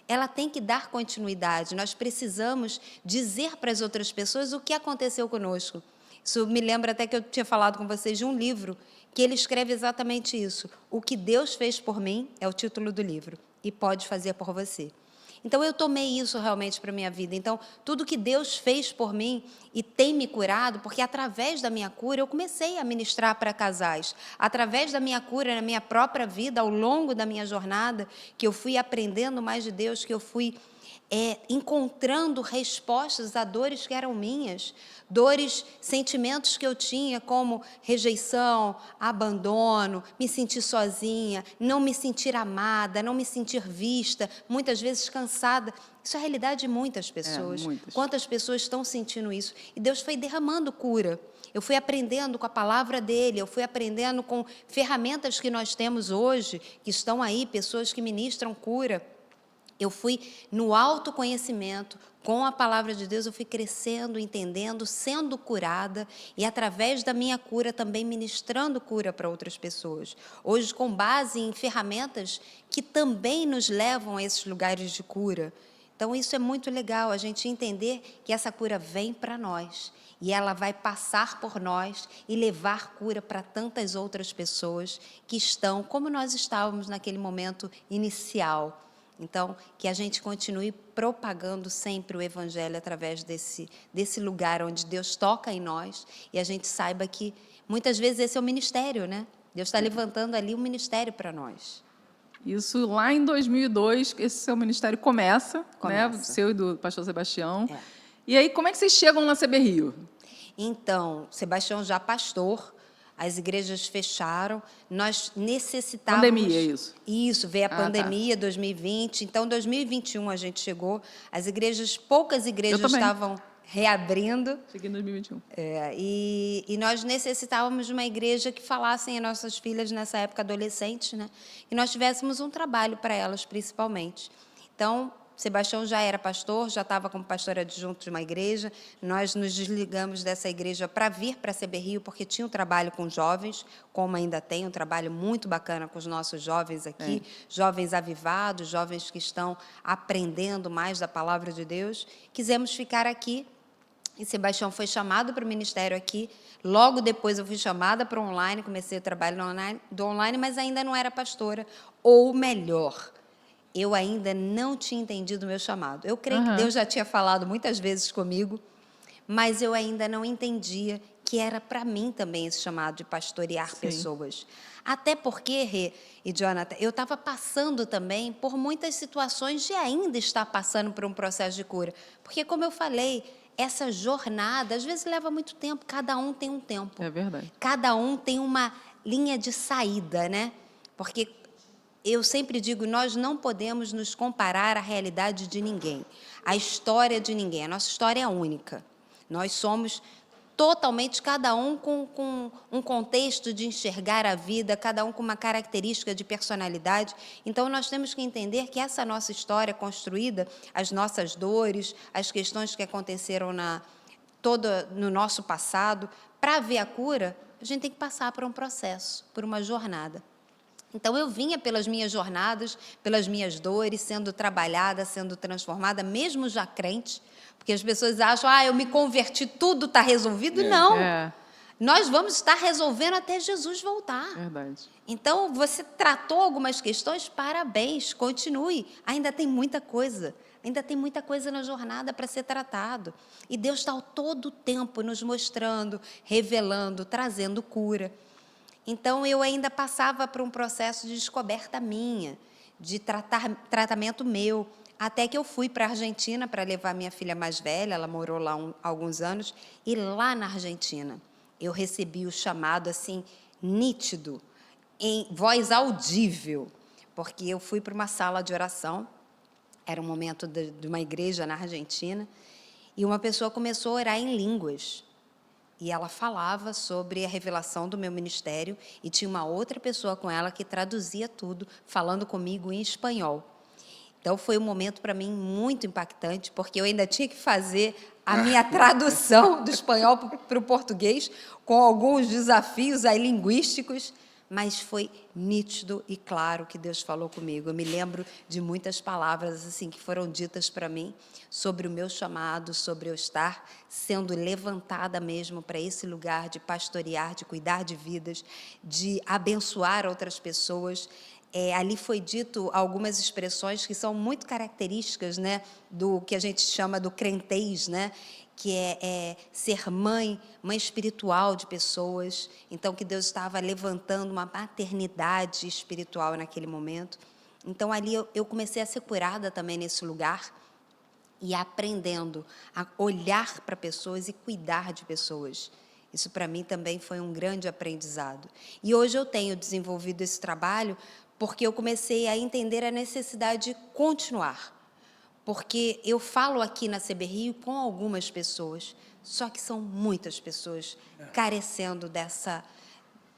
Ela tem que dar continuidade. Nós precisamos dizer para as outras pessoas o que aconteceu conosco. Isso me lembra até que eu tinha falado com vocês de um livro que ele escreve exatamente isso. O que Deus fez por mim é o título do livro e pode fazer por você. Então, eu tomei isso realmente para a minha vida. Então, tudo que Deus fez por mim e tem me curado, porque através da minha cura, eu comecei a ministrar para casais. Através da minha cura, na minha própria vida, ao longo da minha jornada, que eu fui aprendendo mais de Deus, que eu fui encontrando respostas a dores que eram minhas, dores, sentimentos que eu tinha, como rejeição, abandono, me sentir sozinha, não me sentir amada, não me sentir vista, muitas vezes cansada. Isso é a realidade de muitas pessoas. Muitas. Quantas pessoas estão sentindo isso? E Deus foi derramando cura. Eu fui aprendendo com a palavra dele, eu fui aprendendo com ferramentas que nós temos hoje, que estão aí, pessoas que ministram cura. Eu fui no autoconhecimento, com a palavra de Deus, eu fui crescendo, entendendo, sendo curada e, através da minha cura, também ministrando cura para outras pessoas. Hoje, com base em ferramentas que também nos levam a esses lugares de cura. Então, isso é muito legal, a gente entender que essa cura vem para nós e ela vai passar por nós e levar cura para tantas outras pessoas que estão, como nós estávamos naquele momento inicial. Então, que a gente continue propagando sempre o Evangelho através desse lugar onde Deus toca em nós e a gente saiba que, muitas vezes, esse é o ministério, né? Deus está levantando ali um ministério para nós. Isso lá em 2002, esse seu ministério começa. Né? Começa. Seu e do pastor Sebastião. É. E aí, como é que vocês chegam na CB Rio? Então, Sebastião já pastor, as igrejas fecharam, nós necessitávamos... Pandemia, isso? Isso, veio a tá. pandemia, 2020, então 2021 a gente chegou, as igrejas, poucas igrejas também. estavam reabrindo, Cheguei em 2021. e nós necessitávamos de uma igreja que falassem às nossas filhas, nessa época adolescentes, né? Que nós tivéssemos um trabalho para elas, principalmente. Então, Sebastião já era pastor, já estava como pastor adjunto de uma igreja. Nós nos desligamos dessa igreja para vir para a CB Rio, porque tinha um trabalho com jovens, como ainda tem, um trabalho muito bacana com os nossos jovens aqui, jovens avivados, jovens que estão aprendendo mais da palavra de Deus. Quisemos ficar aqui, e Sebastião foi chamado para o ministério aqui. Logo depois eu fui chamada para o online, comecei o trabalho do online, mas ainda não era pastora, ou melhor, eu ainda não tinha entendido o meu chamado. Eu creio que Deus já tinha falado muitas vezes comigo, mas eu ainda não entendia que era para mim também esse chamado de pastorear pessoas. Até porque, Rê e Jonathan, eu estava passando também por muitas situações de ainda estar passando por um processo de cura. Porque, como eu falei, essa jornada, às vezes leva muito tempo, cada um tem um tempo. É verdade. Cada um tem uma linha de saída, né? Porque eu sempre digo, nós não podemos nos comparar à realidade de ninguém, à história de ninguém. A nossa história é única. Nós somos totalmente, cada um com um contexto de enxergar a vida, cada um com uma característica de personalidade. Então, nós temos que entender que essa nossa história construída, as nossas dores, as questões que aconteceram no nosso passado, para ver a cura, a gente tem que passar por um processo, por uma jornada. Então, eu vinha pelas minhas jornadas, pelas minhas dores, sendo trabalhada, sendo transformada, mesmo já crente, porque as pessoas acham, eu me converti, tudo está resolvido. Não, nós vamos estar resolvendo até Jesus voltar. Verdade. Então, você tratou algumas questões, parabéns, continue, ainda tem muita coisa na jornada para ser tratado. E Deus está todo o tempo nos mostrando, revelando, trazendo cura. Então, eu ainda passava por um processo de descoberta minha, de tratamento meu, até que eu fui para a Argentina para levar minha filha mais velha, ela morou lá há alguns anos, e lá na Argentina eu recebi o chamado assim, nítido, em voz audível, porque eu fui para uma sala de oração, era um momento de uma igreja na Argentina, e uma pessoa começou a orar em línguas. E ela falava sobre a revelação do meu ministério e tinha uma outra pessoa com ela que traduzia tudo, falando comigo em espanhol. Então, foi um momento para mim muito impactante, porque eu ainda tinha que fazer a minha tradução do espanhol para o português, com alguns desafios aí linguísticos, mas foi nítido e claro que Deus falou comigo. Eu me lembro de muitas palavras assim que foram ditas para mim sobre o meu chamado, sobre eu estar sendo levantada mesmo para esse lugar de pastorear, de cuidar de vidas, de abençoar outras pessoas. Ali foi dito algumas expressões que são muito características, né, do que a gente chama do crentez, né, que é ser mãe espiritual de pessoas. Então, que Deus estava levantando uma maternidade espiritual naquele momento. Então, ali eu comecei a ser curada também nesse lugar e aprendendo a olhar para pessoas e cuidar de pessoas. Isso, para mim, também foi um grande aprendizado. E hoje eu tenho desenvolvido esse trabalho porque eu comecei a entender a necessidade de continuar. Porque eu falo aqui na CB Rio com algumas pessoas, só que são muitas pessoas carecendo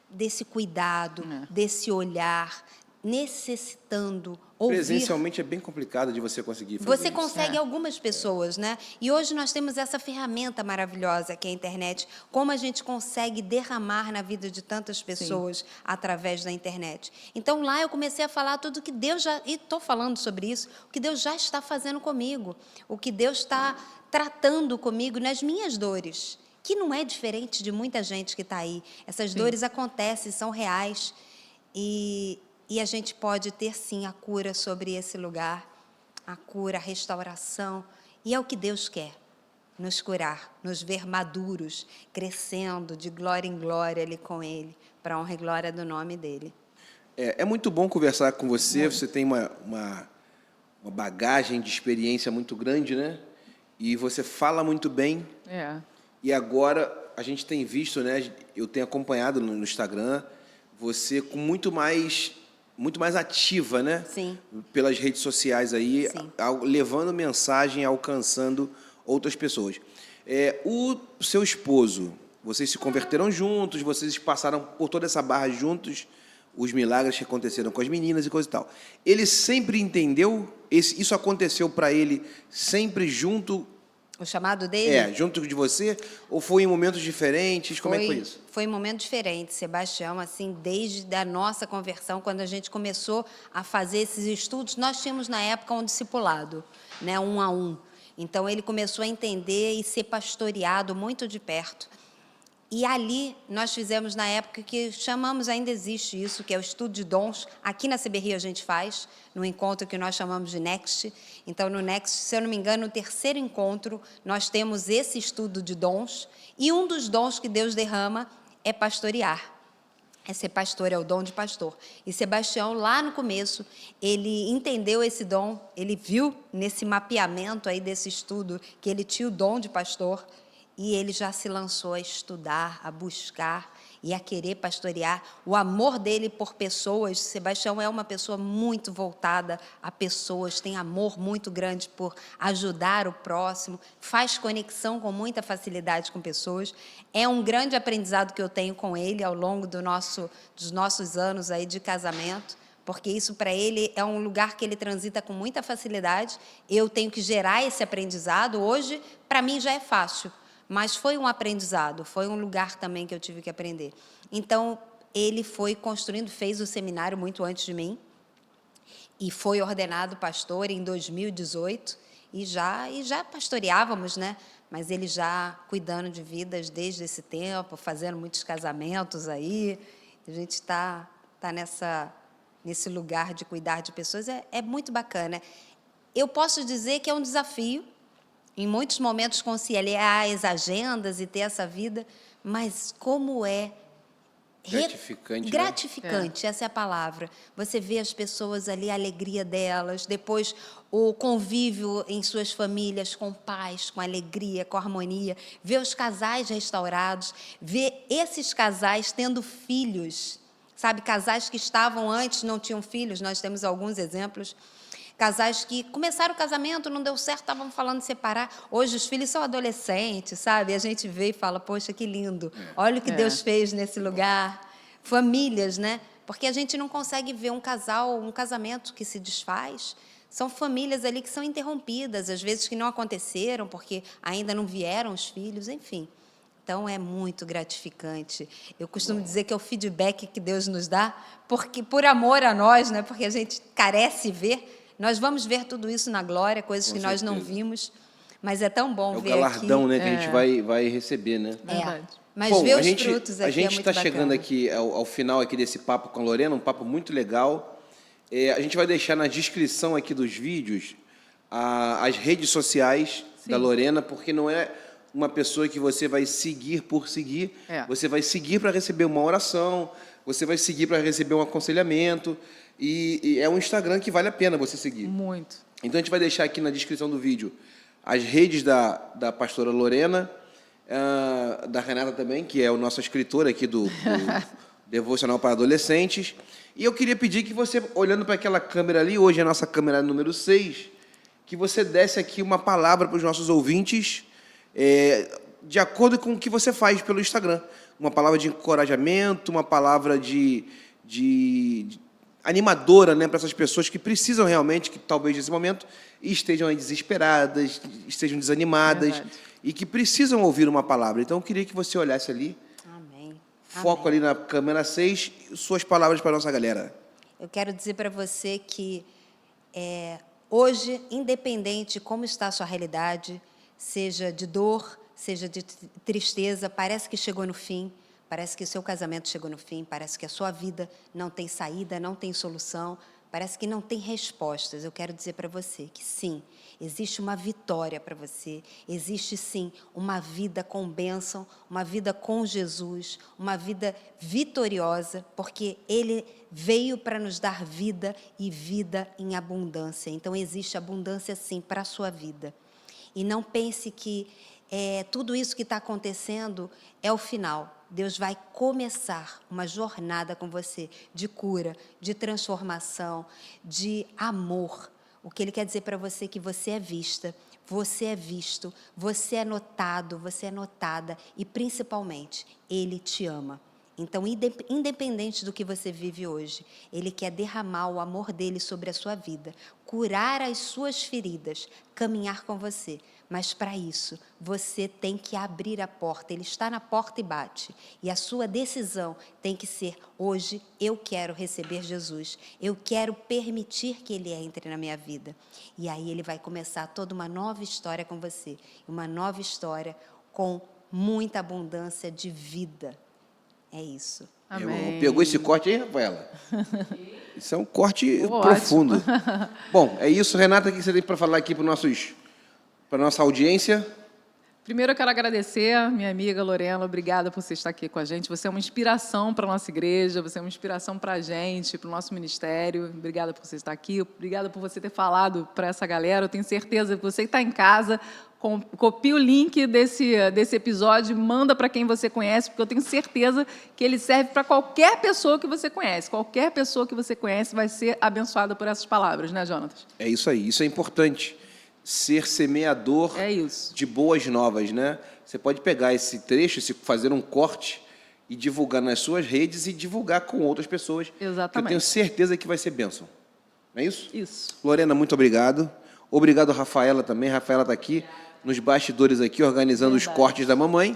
desse cuidado, desse olhar, necessitando ouvir. Presencialmente é bem complicado de você conseguir fazer Você isso. consegue algumas pessoas, né? E hoje nós temos essa ferramenta maravilhosa que é a internet. Como a gente consegue derramar na vida de tantas pessoas através da internet. Então, lá eu comecei a falar tudo que Deus já... E estou falando sobre isso. O que Deus já está fazendo comigo. O que Deus está tratando comigo nas minhas dores. Que não é diferente de muita gente que está aí. Essas dores acontecem, são reais. E a gente pode ter, sim, a cura sobre esse lugar, a cura, a restauração. E é o que Deus quer, nos curar, nos ver maduros, crescendo de glória em glória ali com Ele, para a honra e glória do nome dEle. É muito bom conversar com você, você tem uma bagagem de experiência muito grande, né? E você fala muito bem. E agora a gente tem visto, né? Eu tenho acompanhado no Instagram, você com muito mais ativa, né? Sim. Pelas redes sociais aí, Sim. levando mensagem, alcançando outras pessoas. O seu esposo, vocês se converteram juntos, vocês passaram por toda essa barra juntos, os milagres que aconteceram com as meninas e coisa e tal. Ele sempre entendeu? Isso aconteceu para ele sempre junto? O chamado dele? Junto de você? Ou foi em momentos diferentes? Como é que foi isso? Foi em momentos diferentes, Sebastião, assim, desde a nossa conversão, quando a gente começou a fazer esses estudos, nós tínhamos na época um discipulado, né, 1 a 1. Então, ele começou a entender e ser pastoreado muito de perto. E ali nós fizemos na época que chamamos, ainda existe isso, que é o estudo de dons. Aqui na CB Rio a gente faz, no encontro que nós chamamos de Next. Então, no Next, se eu não me engano, no 3º encontro, nós temos esse estudo de dons. E um dos dons que Deus derrama é pastorear. É ser pastor, é o dom de pastor. E Sebastião, lá no começo, ele entendeu esse dom, ele viu nesse mapeamento aí desse estudo que ele tinha o dom de pastor. E ele já se lançou a estudar, a buscar e a querer pastorear. O amor dele por pessoas, Sebastião é uma pessoa muito voltada a pessoas, tem amor muito grande por ajudar o próximo, faz conexão com muita facilidade com pessoas. É um grande aprendizado que eu tenho com ele ao longo dos nossos anos aí de casamento, porque isso para ele é um lugar que ele transita com muita facilidade. Eu tenho que gerar esse aprendizado. Hoje, para mim, já é fácil. Mas foi um aprendizado, foi um lugar também que eu tive que aprender. Então, ele foi construindo, fez o seminário muito antes de mim, e foi ordenado pastor em 2018, e já pastoreávamos, né? Mas ele já cuidando de vidas desde esse tempo, fazendo muitos casamentos aí. A gente está nesse lugar de cuidar de pessoas, é muito bacana. Eu posso dizer que é um desafio, em muitos momentos conciliar as agendas e ter essa vida, mas como é gratificante, gratificante, essa é a palavra. Você vê as pessoas ali, a alegria delas, depois o convívio em suas famílias com paz, com alegria, com harmonia, ver os casais restaurados, ver esses casais tendo filhos, sabe, casais que estavam antes, não tinham filhos, nós temos alguns exemplos, casais que começaram o casamento, não deu certo, estavam falando de separar. Hoje os filhos são adolescentes, sabe? E a gente vê e fala, poxa, que lindo. Olha o que Deus fez nesse lugar. Famílias, né? Porque a gente não consegue ver um casamento que se desfaz. São famílias ali que são interrompidas, às vezes que não aconteceram, porque ainda não vieram os filhos, enfim. Então, é muito gratificante. Eu costumo dizer que é o feedback que Deus nos dá, porque por amor a nós, né? Porque a gente carece ver. Nós vamos ver tudo isso na glória, coisas que nós não vimos, mas é tão bom ver aqui. É o galardão, né, que a gente vai receber, né? Mas Bom, ver os frutos aqui é muito bacana. A gente está chegando aqui ao final aqui desse papo com a Lorena, um papo muito legal. A gente vai deixar na descrição aqui dos vídeos as redes sociais da Lorena, porque não é uma pessoa que você vai seguir por seguir, você vai seguir para receber uma oração, você vai seguir para receber um aconselhamento, e é um Instagram que vale a pena você seguir. Muito. Então, a gente vai deixar aqui na descrição do vídeo as redes da pastora Lorena, da Renata também, que é a nossa escritora aqui do Devocional para Adolescentes. E eu queria pedir que você, olhando para aquela câmera ali, hoje é a nossa câmera número 6, que você desse aqui uma palavra para os nossos ouvintes, de acordo com o que você faz pelo Instagram. Uma palavra de encorajamento, uma palavra de animadora, né, para essas pessoas que precisam realmente, que talvez nesse momento estejam aí desesperadas, estejam desanimadas e que precisam ouvir uma palavra. Então, eu queria que você olhasse ali. Amém. Foco ali na câmera 6, suas palavras para a nossa galera. Eu quero dizer para você que hoje, independente de como está a sua realidade, seja de dor, seja de tristeza, parece que chegou no fim, parece que o seu casamento chegou no fim, parece que a sua vida não tem saída, não tem solução, parece que não tem respostas. Eu quero dizer para você que sim, existe uma vitória para você, existe sim uma vida com bênção, uma vida com Jesus, uma vida vitoriosa, porque Ele veio para nos dar vida e vida em abundância. Então existe abundância sim para a sua vida. E não pense que tudo isso que está acontecendo é o final. Deus vai começar uma jornada com você de cura, de transformação, de amor. O que Ele quer dizer para você é que você é vista, você é visto, você é notado, você é notada e, principalmente, Ele te ama. Então, independente do que você vive hoje, Ele quer derramar o amor dEle sobre a sua vida, curar as suas feridas, caminhar com você. Mas, para isso, você tem que abrir a porta. Ele está na porta e bate. E a sua decisão tem que ser, hoje, eu quero receber Jesus. Eu quero permitir que Ele entre na minha vida. E aí Ele vai começar toda uma nova história com você. Uma nova história com muita abundância de vida. É isso. Amém. Pegou esse corte aí, Rafaela? Isso é um corte profundo. Bom, é isso. Renata, o que você tem para falar aqui para a nossa audiência? Primeiro, eu quero agradecer a minha amiga Lorena. Obrigada por você estar aqui com a gente. Você é uma inspiração para a nossa igreja, você é uma inspiração para a gente, para o nosso ministério. Obrigada por você estar aqui. Obrigada por você ter falado para essa galera. Eu tenho certeza que você que está em casa, copia o link desse episódio, manda para quem você conhece, porque eu tenho certeza que ele serve para qualquer pessoa que você conhece. Qualquer pessoa que você conhece vai ser abençoada por essas palavras, né, Jonatas? É isso aí, isso é importante. Ser semeador de boas novas, né? Você pode pegar esse trecho, fazer um corte e divulgar nas suas redes e divulgar com outras pessoas. Exatamente. Que eu tenho certeza que vai ser bênção. Não é isso? Isso. Lorena, muito obrigado. Obrigado, Rafaela, também. Rafaela está aqui nos bastidores aqui, organizando os cortes da mamãe.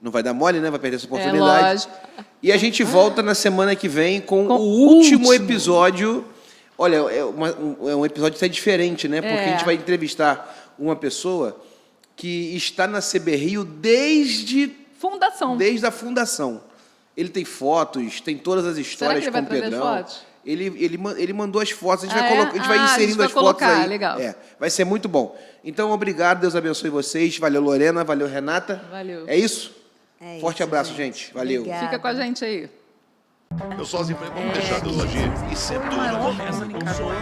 Não vai dar mole, né? Vai perder essa oportunidade. Lógico. E a gente volta na semana que vem com o último episódio. Olha, é um episódio até diferente, né? Porque a gente vai entrevistar uma pessoa que está na CB Rio desde a fundação. Ele tem fotos, tem todas as histórias com o Pedrão. Ele mandou as fotos, a gente vai inserindo as fotos aí. Legal. Vai ser muito bom. Então, obrigado, Deus abençoe vocês. Valeu, Lorena, valeu, Renata. Valeu. É isso? Forte isso, abraço, gente. Valeu. Obrigada. Fica com a gente aí. Eu sozinho, vamos deixar Deus agir e sempre. Maior comunicador